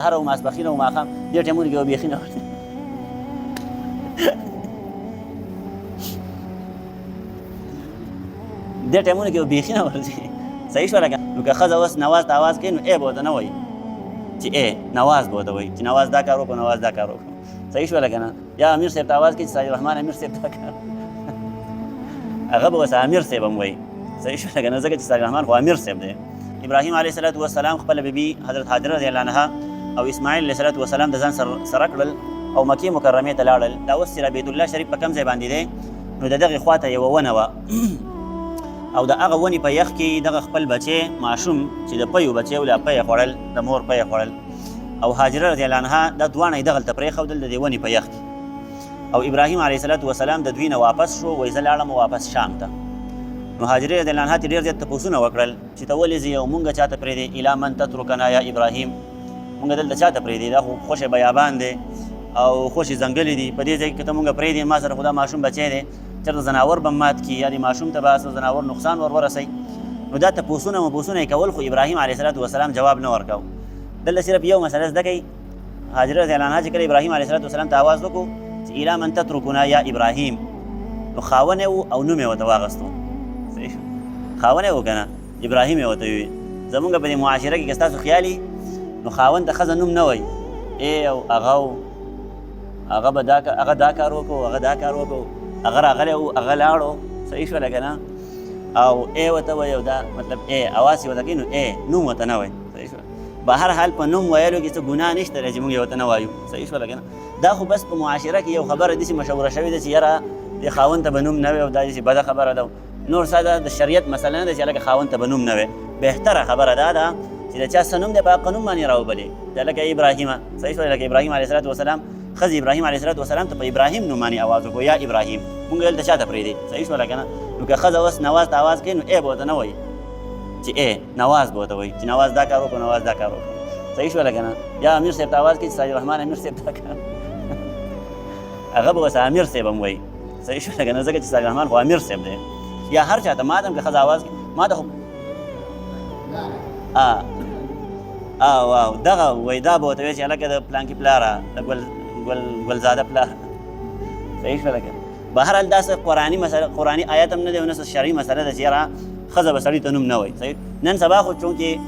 سهار او ماسپښین او ماښام دې ټایمونو کې به بیخي نه ورځي دې ټایمونو کې به بیخي نه ورځي صحیح شوه لکه نو که ښځه اوس نواز ته آواز کوي نو ای به ورته نه وایي چې ای نواز به ورته وایي چې نواز دا کار وکړو نواز دا کار وکړو صحیح شوه لکه نه یا امیر صاحب ته آواز کوي چې ساجد رحمان امیر صاحب دا کار هغه به اوس امیر صاحب هم وایي صحیح شوه لکه نه ځکه چې ساجد رحمان خو امیر صاحب دی ابراهیم علیه الصلاة والسلام خپله بیبي حضرت هاجره رضی الله عنها او اسماعیل علیه الصلاة والسلام د ځان سره کړل او مکې مکرمې ته لاړل دا اوس چې بیت الله شریف په کوم ځای باندې دی نو د دغې خواته یوه ونه وه او د هغه ونې په یخ کې دغه خپل بچی ماشوم چې د پیو بچی و له پیه خوړل د مور پیه خوړل او هاجره رضی الله عنها دا دواړه یې دغلته پرېښودل د دې ونې په یخ کې او ابراهیم علیه الصلاة والسلام د دوی نه واپس شو وایي زه لاړم واپس شام ته نو هاجرې رضی الله عنها ته ډېر زیات تپوسونه وکړل چې ته ولې ځې او مونږ چاته پرېږدې الی من تترکنا یا ابراهیم مونږ دلته چاته پرېږدې دا خو خوشې بیابان دی او خوشې ځنګلې دي په دې ځای کې ته مونږ پرېږدې ما سره خو دا ماشوم بچی دی چېرته ځناور به مات کي یا د ماشوم ته به ځناور نقصان ورسوي نو دا تپوسونه مپوسونه یې کول خو ابراهیم علیه الصلاة والسلام جواب نه ورکاو دلته صرف یو مسله زده کوي هاجره رضی الله عنها چې کله ابراهیم علیه الصلاة والسلام ته آواز وکړو چې الی من تترکنا یا ابراهیم نو خاوند یې او نوم یې ورته واغستو خاوند یې و که نه ابراهیم یې ورته ووي زمونږ په دې معاشره کې که ستاسو خیالي نو خاوند ته ښځه نوم نه وایي ای او هغه به هغه دا کار وکړو هغه دا کار وکړو هغه راغلی و هغه لاړو صحیح شوله که نه او ای ورته وایي او دا مطلب ای اواز یې ورته کوي نو ای نوم ورته نه وایي صحیح شوله به هر حال په نوم ویلو کې څه ګناه نشته دی چې مونږ یې ورته نه وایو صحیح شوله که نه دا خو بس په معاشره کې یو خبره داسې مشوره شوې ده چې یاره دې خاوند ته به نوم نه وي او دا داسې بده خبره ده نور ساده د شریعت مسله نه ده چې هلکه خاوند ته به نوم نه وي بهتره خبره دا ده چې د چا څه نوم دی په هغه نوم باندې راوبلې د لکه ابراهیمه صحیح شوه لکه ابراهیم علیه الصلاة والسلام ښځې ابراهیم علیه الصلاة والسلام ته په ابراهیم نوم باندې آواز وکړو یا ابراهیم مونږ دلته چاته پرېږدې صحیح شوله که نه نو که ښځه اوس نواز ته آواز کوي نو ای به ورته نه وایي چې ای نواز به ورته وایي چې نواز دا کار وکړو نواز دا کار وکړو صحیح شوله که نه یا امیر صاحب ته آواز کوي چې ساجد رحمان امیر صاحب دا کار هغه به اوس امیر صاحب هم وایي صحیح شوله که نه ځکه چې ساجد رحمان خو امیر صاحب دی یا هر چاته ما ته هم که ښځه آواز کوي ما ته خو واو دغه وایي دا به ورته وایي چې هلکه د پلانکي پلاره د ګلزاده پلار صحیح شوله که بهرحال دا څه قرآني آیت هم نه دی او نه څه شرعي مسله ده چې یاره ښځه به سړي ته نوم نه وایي صحیح نن سبا خو چونکې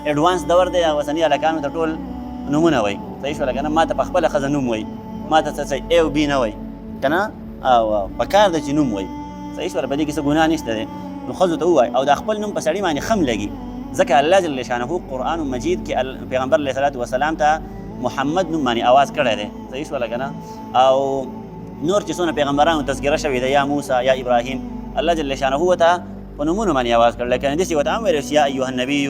اډوانس دور دی اوسني هلکانو ته ټول نومونه وایي صحیح شوله که نه ما ته په خپله ښځه نوم وایي ما ته څه ای او بي نه وایي که نه پکار ده چې نوم وایي صحیح شوله په دې کې څه ګناه نشته دی نو ښځو ته ووایي او دا خپل نوم په سړي باندې خم لګي ځکه الله جل شانه قرآن مجید کې پیغمبر علیه الصلاة والسلام ته محمد نوم باندې آواز کړی دی صحیح شوله که نه او نور چې څونه پیغمبرانو تذکره شوې ده یا موسی یا ابراهیم الله جل شانه ورته په نومونو باندې آواز کړی لکه داسې ورته هم ویلی یا ایها النبي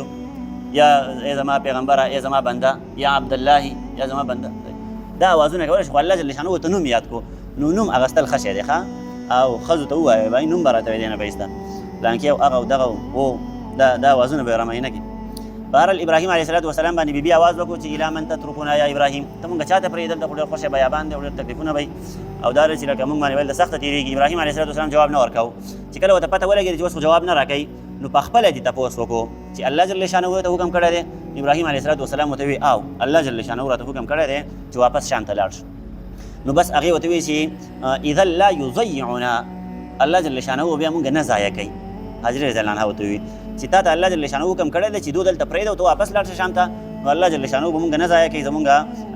یا ای زما پیغمبره ای زما بنده یا عبدالله یا زما بنده دا آوازونه کولی شي خو الله جل شانه ورته نوم یاد کړو نو نوم اخیستل ښه شی دی ښه او ښځو ته ووایه بهی نوم به راته ویلی نه به ایسته پلانکي او هغه او دغه و دا آوازونه به یې رامعینه کړي بهرحال ابراهیم علیه الصلاة والسلام باندې بیبي آواز وکړو چې الی من تترکنا یا ابراهیم ته مونږ چاته پرېږدل ته خو ډېر خوښه بیابان دی او ډېر تکلیفونه به او دا چې لکه مونږ باندې ویل د سخته تېرېږي ابراهیم علیه الصلاة والسلام جواب نه ورکاو چې کله ورته پته ولګېده چې اوس خو جواب نه راکوي نو په خپله دې تپوس وکړو چې الله جل شانه ورته حکم کړی دی ابراهیم علیه الصلاة والسلام ورته ووایي او الله جل شانه راته حکم کړی دی چې واپس شام ته لاړ شو نو بس هغې ورته وایي چې اذا لا یضیعنا الله جل شانه بیا مونږ نه ضایع کوي حاضرې رضی الله عنها ورته وایي چې تا ته الله جل شانه حکم کړی دی چې دو دلته پرېږده او ته واپس لاړ شه شام ته نو الله جل شانه به مونږ نه ضایع کوي زمونږ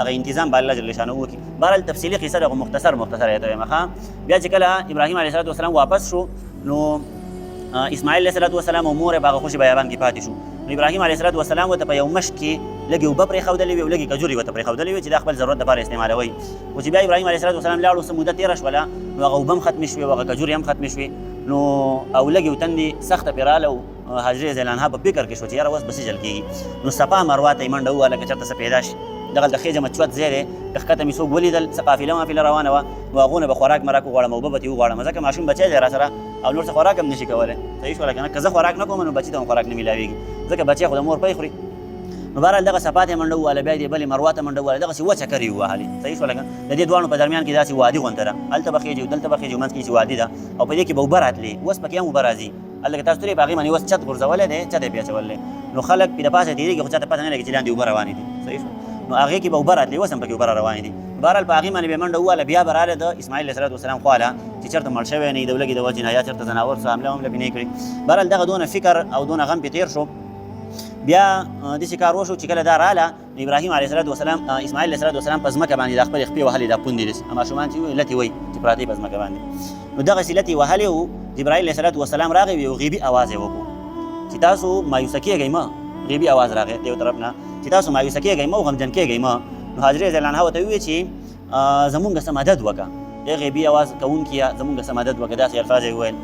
هغه انتظام به الله جل شانه وکړي بهرحال تفصیلي قصه ده خو مختصر یې ته وایم بیا چې کله ابراهیم علیه الصلاة والسلام واپس شو نو اسماعیل علیه الصلاة والسلام او مور یې په هغه خوشي بیابان کې پاتې شو نو ابراهیم علیه الصلاة والسلام ورته په یو مشک کې لږې اوبه پرېښودلې وې او لږې کجورې ورته پرېښودلې وې چې دا خپل ضرورت دپاره استعمالوئ خو چې بیا ابراهیم علیه الصلاة والسلام لاړو څه موده تېره شوله نو هغه اوبه هم ختمې شوې او هغه کجورې هم ختمې شوې نو او لږې وتندې سخته پرې راله او حاجرې رضی الله عنها په فکر کې شو چې یاره اوس به سجل کېږي نو صفا مروه ته یې منډه ووهله که چېرته څه پیدا شي دغلته خېجه مچوت ځای دی که ښکته مې څوک ولیدل څه قافله مافله روانه وه نو هغو نه به خوراک مراک وغواړم اوبه به ترې وغواړم ځکه ماشوم بچی دی را سره او نور څه خوراک هم نشي کولی صحیح شوله که نه که زه خوراک نه کوم نو بچي ته هم خوراک نه میلاویږي ځکه بچی خو د مور پی خوري نو بهرحال دغه صفا ته یې منډه ووهله بیا یې بلې مروه ته منډه ووهله دغسې وچه کرې ووهلې صحیح شوله که د دې دواړو په درمیان کې داسې وادي غونته ده هلته به خېجي دلته به خېجي منځ کې چې وادي ده او په دې کې به اوبه راتلې اوس پکې هم اوبه راځي هلته که تاسو ترې په هغې باندې اوس چت غورځولی دی چت یې پې اچولی دی نو خلک پې د پاسه تېرېږي خو چاته پته نه لګي چې لاندې اوبه روانې دي صحیح شو نو هغې کې به اوبه راتلې، اوس هم پکې اوبه را روانې دي. بهرحال په هغې باندې به منډه وواله، بیا به راغله د اسماعیل علیه السلام خواله چې چېرته مړ شوی نه وي د ولږې د وجې نه، یا چېرته ځناور څه حمله ومله پې نه کړي. بهرحال دغه دونه فکر او دونه غم پې تېر شو. بیا داسې کار وشو چې کله دا راغله نو ابراهیم علیه السلام اسماعیل علیه السلام په ځمکه باندې د خپلې خپې وهلې دا پوندې داسې ماشومان چې وي لتې وایي چې پراته په ځمکه باندې، نو دغسې لتې وهلې وو. جبرائیل علیه السلام راغی یو غیبي اواز یې وکړو چې تاسو مایوسه کېږئ مه. غیبي اواز راغی د یو طرف نه چې تاسو مایوسه کېږئ مه او غمجن کېږئ مه. نو حاجرې رضی الله عنها ورته وویل چې زمونږ څه مدد وکړه، ای غیبي اواز کوونکیه زمونږ څه مدد وکړه، داسې الفاظ یې وویل.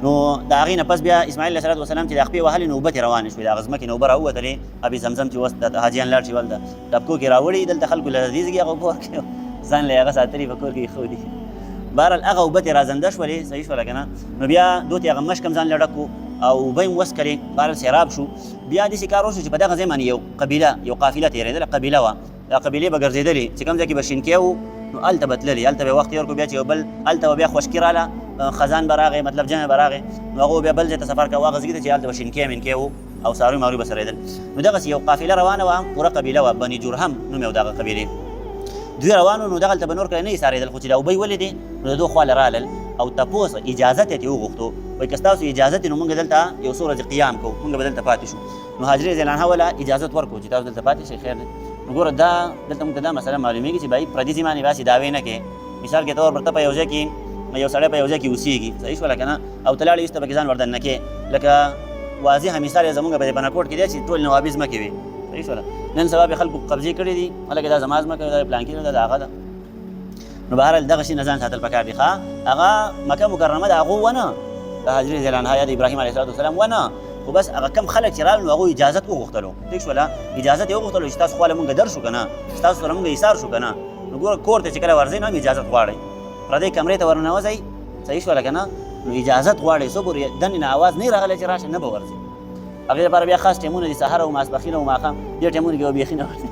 نو د هغې نه پس بیا اسماعیل علیه السلام چې د خپې وهلې نو اوبه ترې روانې شوې، د هغه ځمکې نه اوبه راووتلې. ابي زمزم چې اوس د حاجیان لاړ شي ولته ټپکو کې راوړي، دلته خلکو له دېزګي هغه اوبه ورکړي، ځان له هغه ساتلي په کور کې ایښودي. بهرحال هغه اوبه ترې رازنده شولې، صحیح شوله که نه. نو بیا دوی ته هغه مشک هم ځان له ډک کړو او اوبه یې هم وڅښلې. بهرحال سیراب شو. بیا داسې کار وشو چې په دغه ځای باندې یو قبیله یو قافله تېرېدله، قبیله وه. دا قبیلې به ګرځېدلې چې کوم ځای کې به شینکۍ وو نو هلته به تللې، هلته به یې وخت تېر کړو. بیا چې یو بل هلته به بیا خشکي راغله، خزان به راغی، مطلب جمع به راغی، نو هغه بیا بل ځای ته سفر کوه، هغه ځای ته چې هلته به شینکۍ منکۍ وو او څاروي ماروي به سرېدل. نو دغسې یو قافله روانه وه، پوره قبیله وه، بني جرهم نوم یې و دغه قبیلې. دوی روانو نو دغلته به نور کله نه یې څارېدل، خو چې دا اوبه یې ولیدې نو د دوی خواله رالل او تپوس اجازت یې ترې وغوښتو. وایي که ستاسو اجازت یې نو مونږ دلته یو څو ورځې قیام کوو، مونږ به دلته پاتې شو. نو حاجرې رضی الله عنها وله اجازت ورکړو چې تاسو دلته پاتې شئ، خیر دی. نو ګوره دا دلته مونږ ته دا مسله معلومېږي چې بھائی پردي ځای باندې داسې دعوې نه کوې. مثال کے طور پر ته په یو ځای کې یو سړی په یو ځای کې اوسېږي، صحیح شوله که نه، او ته لاړې ویسته پکې ځان وردننه کې. لکه واضحه مثال یې زمونږ په بنکوټ کې دی چې ټول نوابي ځمکې وي، صحیح شوله. نن سبا به خلکو قبضې کړي دي، هلکه دا زما ځمکه ده، پلانکي ده، د هغه ده. نو بهرحال دغه شي نه ځان ساتل پکار دي. ښه هغه مکه مکرمه د هغو ونه، د حاجرې رضی الله عنها یا د ابراهیم علیه السلام ونه، خو بس هغه کم خلک چې راغلل نو هغوی اجازت وغوښتلو، ټیک شوله. اجازت یې وغوښتلو چې تاسو خواله مونږ در شو که نه، ستاسو سره مونږ ایثار شو که نه. نو ګوره کور ته چې کله ورځئ نو هم اجازت غواړئ، پردۍ کمرې ته ورننوځئ، صحیح شوله که نه، نو اجازت غواړئ. څو پورې دننه نه اواز نه راغلی چې راشه نه به ورځئ. هغې لپاره بیا خاص ټایمونه دي، سهار او ماسپښین او ماښام، دې ټایمونو کې به بیخي نه ورځئ.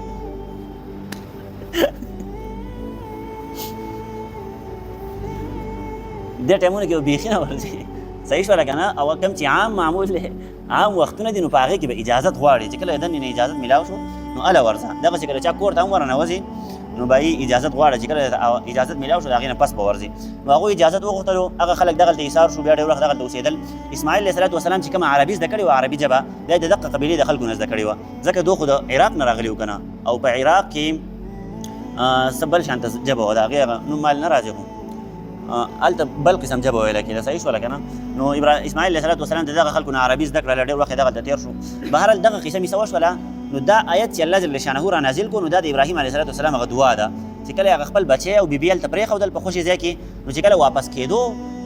دې ټایمونو کې به بیخي نه ورځي، صحیح شوله که نه. او کوم چې عام معمول دی، عام وختونه دي، نو په هغې کې به اجازت غواړي چې کله د دنې نه اجازت میلاو شو نو هله ورځه. دغسې کله چا کور ته هم ورننوځي نو به یې اجازت غواړي چې کله اجازت میلاو شو د هغې نه پس به ورځي. نو هغوی اجازت وغوښتلو، هغه خلک دغلته ایثار شو، بیا ډېر وخت دغلته اوسېدل. اسماعیل علیه السلام چې کومه عربي زده کړې وه، عربي ژبه دا یې د دقه قبیلې د خلکو نه زده کړې وه، ځکه دوی خو د عراق نه راغلي وو که نه، او په عراق کې څه بل شانته ژبه وه، د هغې هغه نوم مال نه راځي، خو هلته بل قسم ژبه ویله کېده، صحیح شوله که نه. نو اسماعیل علیه السلام د دغه خلکو نه عربي زده کړله، ډېر وخت یې دغلته تېر شو. بهرحال دغه قصه مې څه وشوله نو دا آیت چې الله جل شانه را نازل کړو نو دا د ابراهیم علیه السلام هغه دعا ده چې کله هغه خپل بچی او بیبي هلته پرېښودل په خوشي ځای کې، نو چې کله واپس کېدو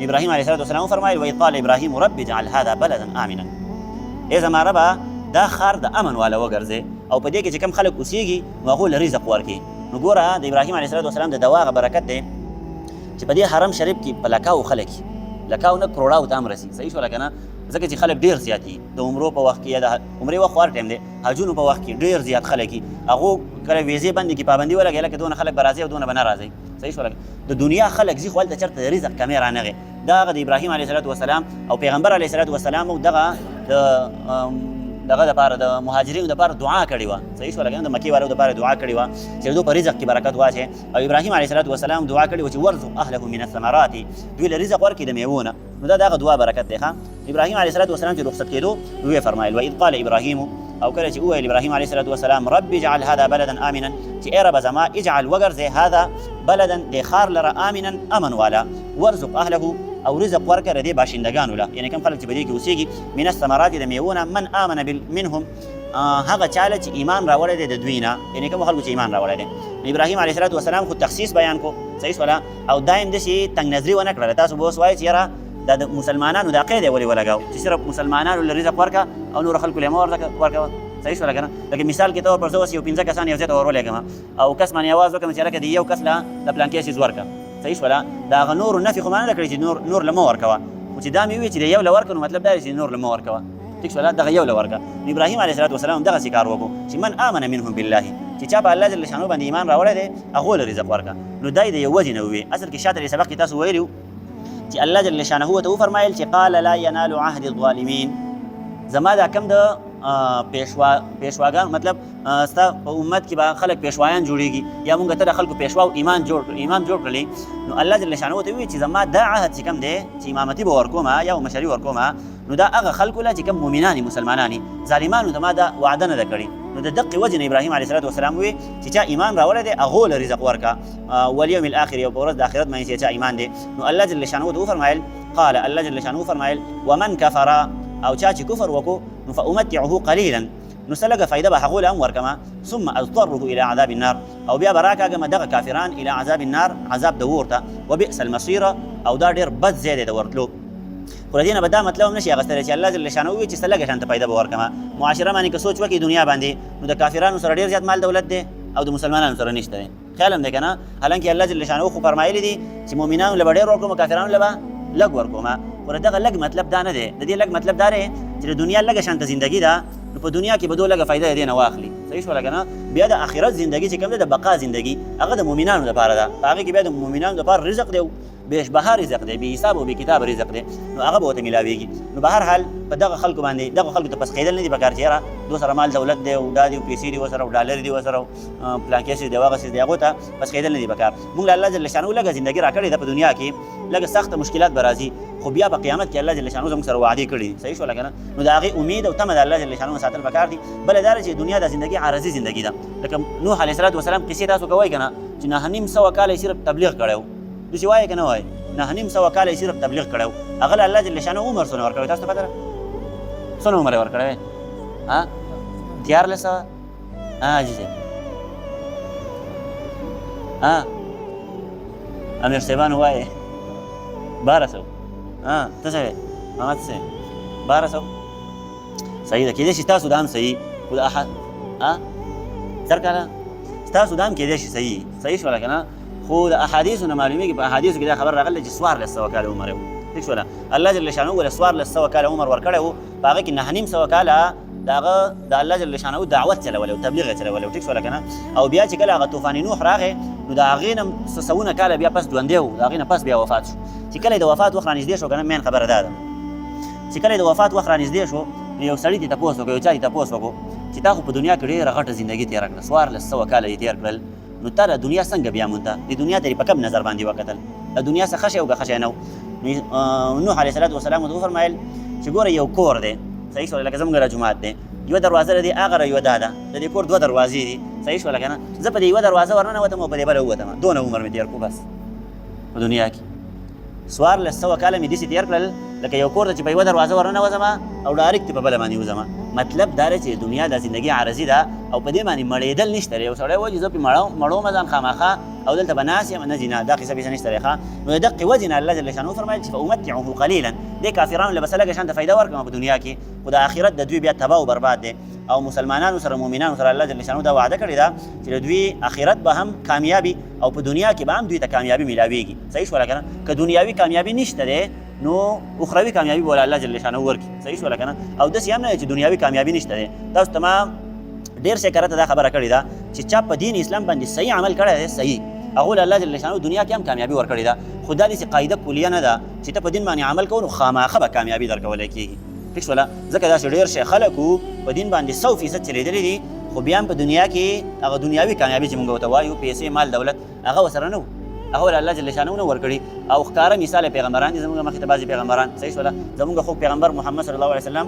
ابراهیم علیه السلام وفرمایل وإذ قال ابراهیم رب اجعل هذا بلدا آمنا، ای زما ربه دا ښار د امن والا وګرځې او په دې کې چې کوم خلک اوسېږي نو هغو له رزق ورکړي. نو ګوره د ابراهیم علیه السلام د دوا هغه برکت دی چې په دې حرم شریف کې په لکاو خلک لکاو نه کروڑاو ته هم رسي، صحیح شوله که نه، ځکه چې خلک ډېر زیات دي د عمرو په وخت کې یا د عمرې وخت وار ټایم دی، حجونو په وخت کې ډېر زیات خلک دي، هغو کله ویزې بندې کې پابندي ولګوي لکه دونه خلک به راځي او دونه به نه راځي، صحیح شوله. د دنیا خلک ځي خو هلته چېرته د رزق کمې رانغې. دا هغه د ابراهیم علیه السلام او پیغمبر علیه السلام دغه دپاره د مهاجرینو دپاره دعا کړې وه، صحیح شوله که نه، د مکې والو دپاره دعا کړې وه چې دوی په رزق کې برکت واچوي. او ابراهیم علیه السلام دعا کړې وه چې ورزق اهله من الثمرات، دوی له رزق ورکړي د میوو نه. نو دا دغه دعا برکت دی. ښه ابراهیم علیه السلام چې رخصت کېدو نو ویې فرمایل وإذ قال ابراهیم، او کله چې وویل ابراهیم علیه السلام رب اجعل هذا بلدا آمنا، چې ای ربه زما اجعل وګرځې هذا بلدا دې ښار لره آمنا امن والا، ورزق اهله او رزق ورکړه د دې باشندګانو له، یعنې کوم خلک چې په دې کې اوسېږي، من الثمرات د میوو نه، من آمن منهم هغه چاله چې ایمان راوړی دی د دوی نه، یعنې کومو خلکو چې ایمان راوړی دی. ابراهیم علیه السلام خو تخصیص بیان کو، صحیح شوله، او دا هم داسې تنګ نظري ونه کړله. تاسو به اوس وایئ چې یاره دا د مسلمانانو دا قید یې ولې ولګاو چې صرف مسلمانانو له رزق ورکړه او نورو خلکو له مه ورکوه، صحیح شوله که نه. لکه مثال کې طور پر زه اوس یو 15 کسان یو ځای ته ورولېږم او کس باندې اواز وکړم چې هلکه د یو کس له د پلانکې څیز ورکړه، صحیح شوله. د هغه نورو نفي خو ما نه ده کړې چې نور له مه ورکوه، خو چې دا مې وویل چې د یو له ورکړه نو مطلب دا دی چې نور له مه ورکوه، ټیک شوله، دغه یو له ورکړه. نو ابراهیم علیه السلام دغسې کار وکړو چې من آمن منهم بالله، چې چا په الله جل شانو باندې ایمان راوړی دی هغو له رزق ورکړه. نو دا یې د یو وجې نه وویل. اصل کې شاته دې سبق کې تاسو ویلي وو چې الله جل شانه ورته وفرمایل چې قال لا ینال عهد الظالمین، زما دا کم د پیشواګان مطلب ستا په امت کې به خلک پیشوایان جوړېږي یا مونږ ته د خلکو پیشوا او امام جوړ کړلی نو الله جل شانه ته وایي چې زما دا عهد چې کوم دی چې امامتي به ورکوم یا مشري ورکوم نو دا هغه خلکو له چې کوم مؤمنان مسلمانان ظالمانو ته ما دا وعده نه ده کړې نو د دقې وجې نه ابراهیم علیه السلام وایي چې چا ایمان راوړی دی هغو له رزق ورکه والیوم الاخر یو په ورځ د آخرت باندې چې چا ایمان دی نو الله جل شانه ته وفرمایل قال الله جل شانه فرمایل ومن كفر او چا چې کفر وکړو نو فامتعه قلیلا نو څه لږه فایده به هغو له هم ورکمه ثم اضطره الى عذاب النار او بیا به راکاږم دغه کافران الى عذاب النار عذاب د اور ته وبئس المصیر او دا ډېر بد ځای دی د ورتلو خو د دې نه به دا مطلب هم نشي اخیستلی چې الله جل شانه ووایي چې څه لږه شانته فایده به ورکمه معاشره باندې که سوچ وکړي دنیا باندې نو د کافرانو سره ډېر زیات مال دولت دی او د مسلمانانو سره نشته دی خیال هم دی که نه حالانکې الله جل شانه خو فرمایلی دي چې مؤمنانو له به ډېر ورکوم کافرانو له به لږ ورکوم خو د دغه لږ مطلب دا نه دی د دې لږ مطلب دا دی چې د دنیا لږه شانته زندګي ده نو په دنیا کې به دو لږه فایده دې نه واخلي صحیح شوله که نه بیا د آخرت زندګي چې کوم دی د بقا زندګي هغه د مؤمنانو دپاره ده په هغې کې بیا د مؤمنانو دپاره رزق دی بیش بها رزق دی بې حساب او بې کتاب رزق دی نو هغه به ورته میلاویږي نو به هر حال په دغه خلکو باندې دغه خلکو ته پس خیدل نه دي پکار چې یاره دو سره مال دولت دی او دا دي او پیسې دي ورسره او ډالر دي ورسره پلانکې څیز دی او هغه څیز دی هغو ته پس خیدل نه دي پکار مونږ له الله جل شانه لږه زندګي راکړې ده په دنیا کې لږه سخته مشکلات به راځي خو بیا په قیامت کې الله جل شانه زموږ سره وعدې کړي صحیح شوله که نه نو د هغې امید او تمه د الله جل شانه ساتل پکار دي بله دا ده چې دنیا د زندګي عارضي زندګي ده لکه نوح علیه السلام قصې تاسو کوئ که نه چې 9.5 کاله یې صرف تبلیغ کړی و داسې وایې که نه وایې 9.5 کاله یې صرف تبلیغ کړی و هغه له الله جل شانه عمر څونه ورکړی تاسو ته پته ده څونه عمر یې ورکړی 1400 جی امیر صاحبان وایې 1200 ته څه وایې محمد څه 1200 صحیح ده کېدای شي ستاسو دا هم صحیح خو د زر کاله ستاسو دا هم کېدای شي صحیح شوله که نه خو د احادیثو نه معلومیږي په احادیثو کې دا خبر راغلی چې 1400 کاله عمر و ٹھیک شوله الله جل شانه ول 1400 کاله عمر ورکړی و په هغه کې 9.5 کاله د هغه د الله جل شانه دعوت چلولی او تبلیغ یې چلولی و ټیک شوله که نه او بیا چې کله هغه طوفان نوح راغی نو د هغې نه څه سوونه کاله بیا پس ژوندی و د هغې نه پس بیا وفات شو چې کله یې د وفات وخت رانږدې شو که نه مین خبره دا ده چې کله یې د وفات وخت رانږدې شو یو سړي ته تپوس وکړو یو چا ته تپوس وکړو چې تا خو په دنیا کې ډېره غټه زندګي تېره کړه 1400 کاله یې تېر کړل نو تا د دنیا څنګه بیا مونته د دنیا ته یې په کم نظر باندې وکتل د دنیا څه ښه شی او که ښه شی نه و نوح علیه السلام ورته وفرمایل چې ګوره یو کور دی صحیح شوله لکه زموږ جومات دی یوه دروازه لري هغه یوه دا ده د دې کور 2 دروازې دي صحیح شوله که نه زه په دې یوه دروازه ورننوتم او په دې بله ووتم دونه عمر مې تېر کړو بس په دنیا کې 1400 کاله مې داسې تېر کړل لکه یو کور ته چې په یوه دروازه ورننوځم او ډایرکټ په بله باندې وځم مطلب دا دی چې دنیا د زندګي عارضي ده او په دې باندې مړېدل نشته یو سړی وایي چې زه پرې مړوم ځان خامخا او دلته به ناست یم نه ځي نه دا قصه بیسه نشته دی نو د دقې وجې نه الله جل شانه وفرمایل چې فامتعه قلیلا دې کافرانو له به څه لږه شانته فایده ورکړم په دنیا کې خو د آخرت د دوی بیا تباه او برباد دی او مسلمانانو سره مؤمنانو سره الله جل شانه دا وعده کړې ده چې د دوی آخرت به هم کامیابي او په دنیا کې به هم دوی ته کامیابي میلاویږي صحیح شوله که نه که دنیاوي کامیابي نشته دی نو اخروي کامیابي به الله جل شانه ورکړي صحیح شوله که نه او داسې هم نه دی چې دنیاوي کامیابي نشته دی تاسو ته ما ډېر شی کرته دا خبره کړې ده چې چا په دین اسلام باندې صحیح عمل کړی دی صحیح هغو له الله جل شانه دنیا کې هم کامیابي ورکړې ده خو دا داسې قاعده کلیه نه ده چې ته په دین باندې عمل کوو نو خامخا به کامیابي درکولی کېږي ٹھیک شوله ځکه داسې ډېر شی خلکو په دین باندې 100% چلېدلي دي خو بیا هم په دنیا کې هغه دنیاوي کامیابي چې مونږ ورته وایو پیسې مال دولت هغه ورسره نه و هغه له الله جل شانه نه ورکړي او ښکاره مثال پیغمبران دي زموږ مخکې ته بعضې پیغمبران صحیح شوله زموږ خو پیغمبر محمد صلی الله علیه وسلم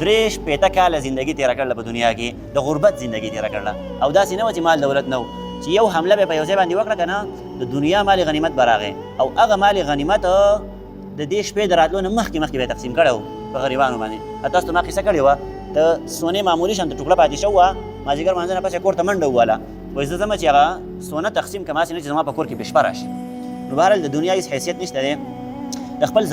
63 کاله زندګي تېره کړله په دنیا کې د غربت زندګي تېره کړله او داسې نه وه چې مال دولت نه و چې یو حمله به په یو ځای باندې وکړه که نه د دنیا مال غنیمت به راغی او هغه مال غنیمت د دې شپې د راتلو نه مخکې به یې تقسیم کړی و په غریبانو باندې تاسو ته ما قصه کړې وه د سونې معمولي شانته ټوکړه پاتې شوې وه مازدیګر لمانځه نه پس یې کور ته منډه وواله وایي زه ځمه چې هغه سونه تقسیم کړم هسې نه چې زما په کور کې بې شپه راشي نو بهرحال د دنیا هېڅ حیثیت نشته دی د خپل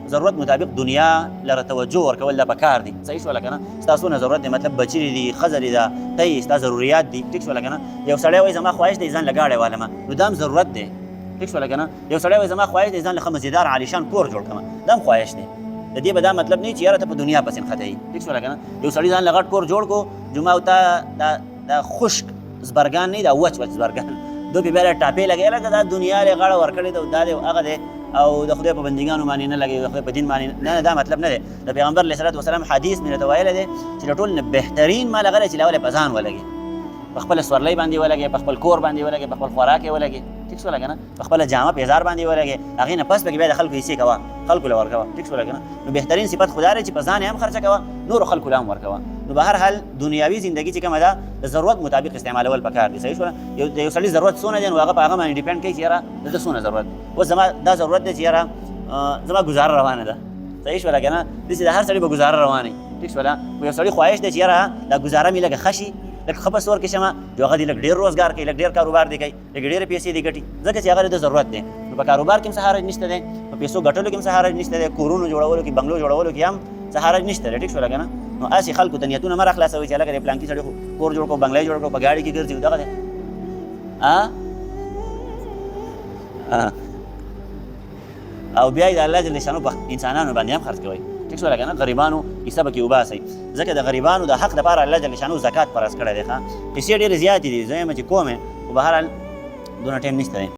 ضرورت مطابق دنیا لره توجه ورکول دا پکار دي صحیح شوله که نه ستا څونه ضرورت دی مطلب بچي دي ښځه دي ده ته ستا ضروریات دي ټیک شوله که نه یو سړی وایي زما خواهش دی ځان له ګاډی والمه نو دا هم ضرورت دی ټیک شوله که نه یو سړی وایي زما خواهش دی ځان له ښه مزیدار عالیشان کور جوړ کړم دا هم خواهش دی د دې به دا مطلب نه چې یاره ته په دنیا پسې نښته یې ټیک شوله که نه یو سړي ځان له غټ کور جوړ کړو جمعه او تا دا خشک زبرګان نه دا وچ زبرګان دو پې بیا له ټاپې لګوي لکه دا دنیا لې غاړه ورکړې ده دا دی هغه دی او د خدای په بندګانو باندې نه لګي، د خدای په دین باندې نه. دا مطلب نه دی. د پیغمبر علیه الصلاه والسلام حدیث مې راته ویلی دی چې د ټول نه بهترین مال هغه دی چې لاولې په ځان ولګي، په خپله سورلۍ باندې ولګي، په خپل کور باندې ولګي، په خپل خوراک یې ولګي، ټیک شوله که نه، په خپله جامه پیزار باندې ولګي، هغې نه پس پکې بیا د خلکو حصې کوه، خلکو له ورکوه، ټیک شوله که نه. نو بهترین صفت خو دا دی چې په ځان یې هم خرچه کوه، نورو خلکو له هم ورکوه. نو به هر حال دنیاوي زندګي چې کومه ده د ضرورت مطابق استعمالول پکار دي. صحیح شوله. د یو سړي ضرورت څونه دی نو هغه په هغه باندې ډیپینډ کوي چې یاره دته څونه ضرورت. اوس زما دا ضرورت دی چې یاره زما ګزاره روانه ده. صحیح شوله که نه. داسې د هر سړي به ګزاره روانه وي، ټیک شوله. خو یو سړي خواهش دی چې یاره دا ګزاره مې لږه ښه شي، لږ ښه په سور کې شمه، نو هغه دې لږ ډېر روزګار کوي، لږ ډېر کاروبار دی کوي، لږ ډېرې پیسې دې ګټي، ځکه چې هغه د ضرورت دی. نو په کاروبار کې هم څه حرج نشته دی، په پیسو ګټلو کې هم څه حرج نشته دی، کورونو جوړولو کې، بنګلو جوړولو کې هم څه حرج نشته دی، ټیک شوله که نه. نو هسې خلکو ته نیتونه مه راخلاصوئ چې هلکه دې پلانکي سړي خو کور جوړ کړو، بنګله یې جوړ کړو، په ګاډي کې ګرځي، دغه دی. او بیا یې د الله جل شانو په انسانانو باندې هم خرڅ کوئ، ټیک شوله که نه. غریبانو حصه پکې وباسئ، ځکه د غریبانو د حق دپاره الله جل شانو زکات فرض کړی دی. قصې ډېرې زیاتې دي، زه یم چې کوم یې، خو بهرحال دونه ټایم نشته دی.